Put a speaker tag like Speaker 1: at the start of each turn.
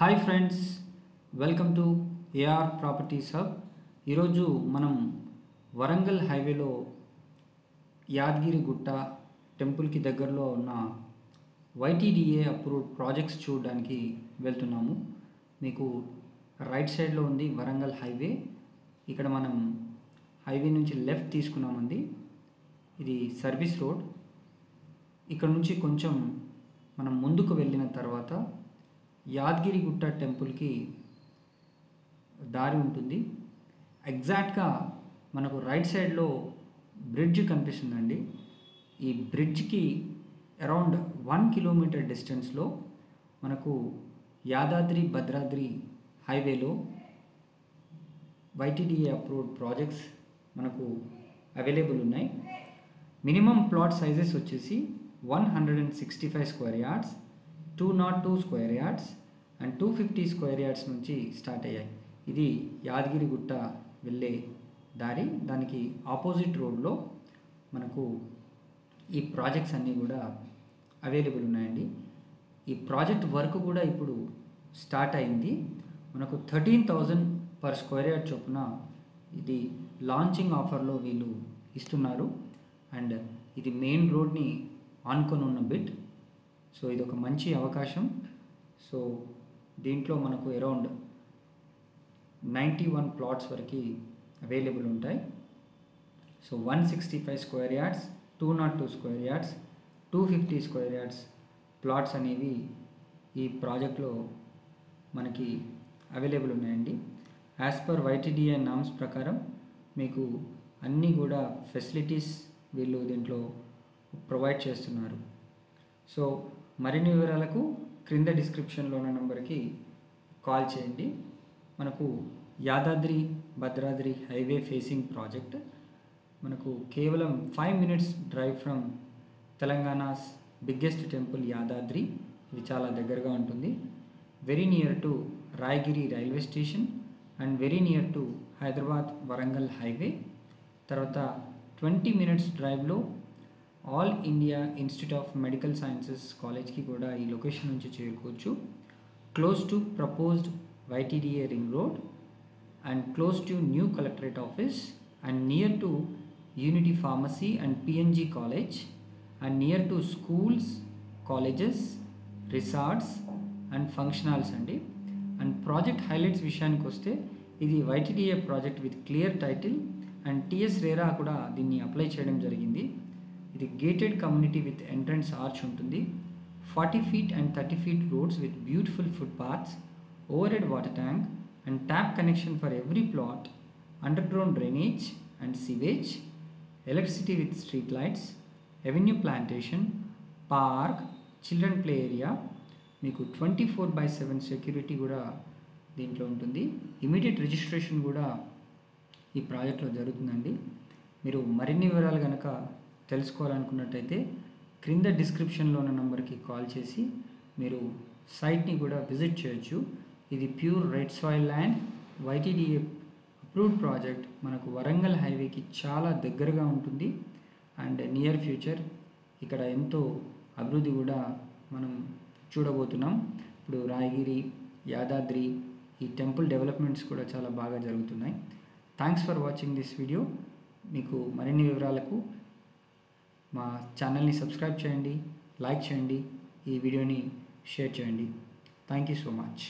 Speaker 1: Hi friends, welcome to AR properties hub. ఈరోజు మనం వరంగల్ హైవేలో యాదగిరిగుట్ట టెంపుల్కి దగ్గరలో ఉన్న వైటీడీఏ అప్రూవ్డ్ ప్రాజెక్ట్స్ చూడడానికి వెళ్తున్నాము. మీకు రైట్ సైడ్లో ఉంది వరంగల్ హైవే. ఇక్కడ మనం హైవే నుంచి లెఫ్ట్ తీసుకున్నామండి. ఇది సర్వీస్ రోడ్. ఇక్కడ నుంచి కొంచెం మనం ముందుకు వెళ్ళిన తర్వాత యాదగిరిగుట్ట టెంపుల్కి దారి ఉంటుంది. ఎగ్జాక్ట్గా మనకు రైట్ సైడ్లో బ్రిడ్జ్ కనిపిస్తుందండి. ఈ బ్రిడ్జ్కి అరౌండ్ 1 కిలోమీటర్ డిస్టెన్స్లో మనకు యాదాద్రి భద్రాద్రి హైవేలో వైటీడీఏ అప్రూవ్డ్ ప్రాజెక్ట్స్ మనకు అవైలబుల్ ఉన్నాయి. మినిమం ప్లాట్ సైజెస్ వచ్చేసి 165 square yards, 202 square yards and 250 square yards నుంచి స్టార్ట్ అయ్యాయి. ఇది యాదగిరిగుట్ట వెళ్ళే దారి. దానికి ఆపోజిట్ రోడ్లో మనకు ఈ ప్రాజెక్ట్స్ అన్నీ కూడా అవైలబుల్ ఉన్నాయండి. ఈ ప్రాజెక్ట్ వర్క్ కూడా ఇప్పుడు స్టార్ట్ అయింది. మనకు 13,000 పర్ స్క్వేర్ యార్డ్ చొప్పున ఇది లాంచింగ్ ఆఫర్లో వీళ్ళు ఇస్తున్నారు. అండ్ ఇది మెయిన్ రోడ్ని ఆనుకొని ఉన్న బిట్. సో ఇది ఒక మంచి అవకాశం. సో దీంట్లో మనకు అరౌండ్ 91 ప్లాట్స్ వరకు అవైలబుల్ ఉంటాయి. So 165 square yards, 202 square yards, 250 square yards plots అనేవి ఈ ప్రాజెక్ట్లో మనకి అవైలబుల్ ఉన్నాయండి. యాజ్ పర్ వైటీడీఏ నామ్స్ ప్రకారం మీకు అన్నీ కూడా ఫెసిలిటీస్ వీళ్ళు దీంట్లో ప్రొవైడ్ చేస్తున్నారు. సో మరిన్ని వివరాలకు క్రింద డిస్క్రిప్షన్లో ఉన్న నెంబర్కి కాల్ చేయండి. మనకు Yadadri Bhadradri highway facing project మనకు కేవలం 5 minutes drive from Telangana's biggest temple Yadadri. ఇది చాలా దగ్గరగా ఉంటుంది. Very near to Rayagiri railway station and very near to Hyderabad Warangal highway. తర్వాత 20 మినిట్స్ డ్రైవ్లో all India institute of medical sciences కాలేజ్కి కూడా ఈ లొకేషన్ నుంచి చేరుకోవచ్చు. Close to proposed YTDA ring road and close to new collectorate office and near to unity pharmacy and PNG college and near to schools, colleges, resorts and function halls అండి. And project highlights విషయానికి వస్తే ఇది YTDA project with clear title and TS RERA కూడా దీన్ని apply చేయడం జరిగింది. ఇది gated community with entrance arch ఉంటుంది. 40 feet and 30 feet roads with beautiful foot paths, over head water tank and tap connection for every plot, under ground drainage and sewage, electricity with street lights, avenue plantation, park, children play area. మీకు 24/7 security కూడా దీంట్లో ఉంటుంది. Immediate registration కూడా ఈ ప్రాజెక్ట్లో జరుగుతుందండి. మీరు మరిన్ని వివరాలు కనుక తెలుసుకోవాలనుకున్నట్టయితే క్రింద డిస్క్రిప్షన్లో ఉన్న నెంబర్కి కాల్ చేసి మీరు సైట్ని కూడా విజిట్ చేయొచ్చు. ఇది pure red soil land, YTDA approved project. మనకు వరంగల్ హైవేకి చాలా దగ్గరగా ఉంటుంది అండ్ నియర్ ఫ్యూచర్ ఇక్కడ ఎంతో అభివృద్ధి కూడా మనం చూడబోతున్నాం. ఇప్పుడు రాయగిరి, యాదాద్రి, ఈ టెంపుల్ డెవలప్మెంట్స్ కూడా చాలా బాగా జరుగుతున్నాయి. Thanks for watching this video. మీకు మరిన్ని వివరాలకు మా ఛానల్ని సబ్స్క్రైబ్ చేయండి, లైక్ చేయండి, ఈ వీడియోని షేర్ చేయండి. Thank you so much.